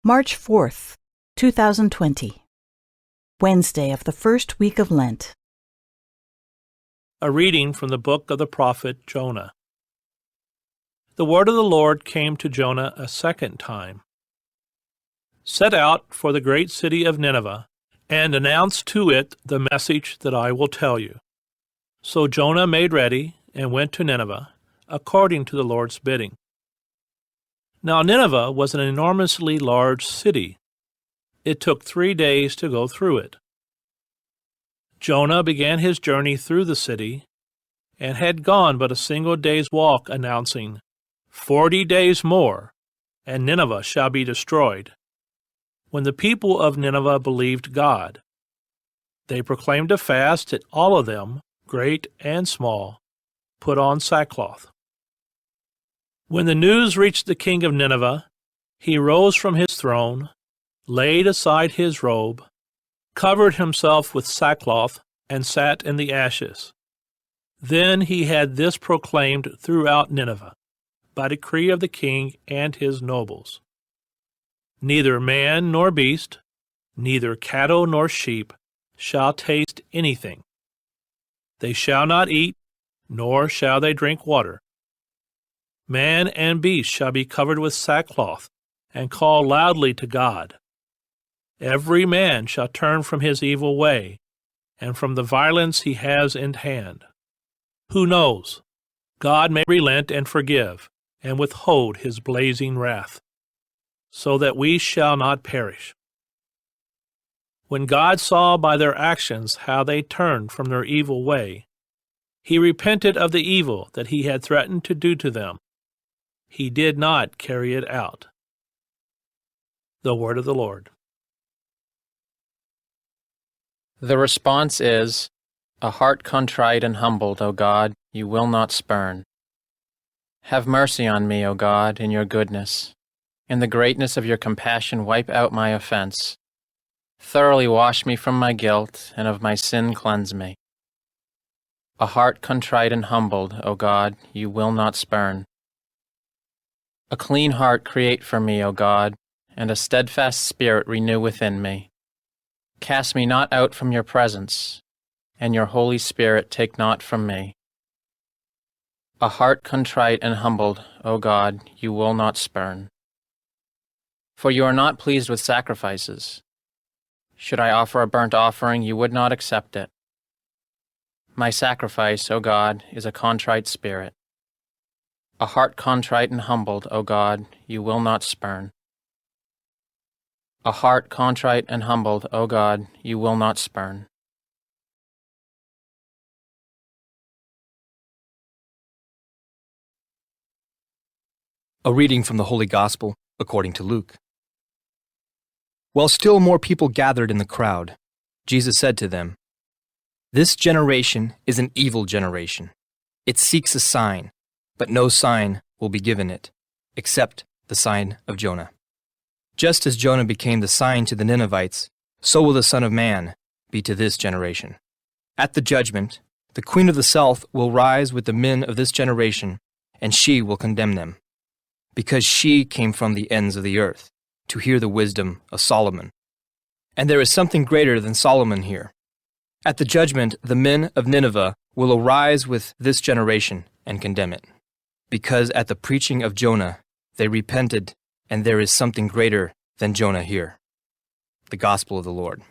March 4th, 2020, Wednesday of the first week of Lent. A reading from the book of the prophet Jonah. The word of the Lord came to Jonah a second time. Set out for the great city of Nineveh, and announce to it the message that I will tell you. So Jonah made ready and went to Nineveh, according to the Lord's bidding. Now Nineveh was an enormously large city. It took 3 days to go through it. Jonah began his journey through the city, and had gone but a single day's walk, announcing, 40 days more, and Nineveh shall be destroyed. When the people of Nineveh believed God, they proclaimed a fast, and all of them, great and small, put on sackcloth. When the news reached the king of Nineveh, he rose from his throne, laid aside his robe, covered himself with sackcloth, and sat in the ashes. Then he had this proclaimed throughout Nineveh, by decree of the king and his nobles. Neither man nor beast, neither cattle nor sheep, shall taste anything. They shall not eat, nor shall they drink water. Man and beast shall be covered with sackcloth, and call loudly to God. Every man shall turn from his evil way, and from the violence he has in hand. Who knows? God may relent and forgive, and withhold his blazing wrath, so that we shall not perish. When God saw by their actions how they turned from their evil way, he repented of the evil that he had threatened to do to them. He did not carry it out. The word of the Lord. The response is, "A heart contrite and humbled, O God, you will not spurn. Have mercy on me, O God, in your goodness. In the greatness of your compassion, wipe out my offense. Thoroughly wash me from my guilt, and of my sin cleanse me. A heart contrite and humbled, O God, you will not spurn. A clean heart create for me, O God, and a steadfast spirit renew within me. Cast me not out from your presence, and your Holy Spirit take not from me. A heart contrite and humbled, O God, you will not spurn. For you are not pleased with sacrifices. Should I offer a burnt offering, you would not accept it. My sacrifice, O God, is a contrite spirit. A heart contrite and humbled, O God, you will not spurn. A heart contrite and humbled, O God, you will not spurn. A reading from the Holy Gospel according to Luke. While still more people gathered in the crowd, Jesus said to them, "This generation is an evil generation. It seeks a sign, but no sign will be given it, except the sign of Jonah. Just as Jonah became the sign to the Ninevites, so will the Son of Man be to this generation. At the judgment, the queen of the south will rise with the men of this generation, and she will condemn them, because she came from the ends of the earth to hear the wisdom of Solomon. And there is something greater than Solomon here. At the judgment, the men of Nineveh will arise with this generation and condemn it, because at the preaching of Jonah they repented, and there is something greater than Jonah here." The Gospel of the Lord.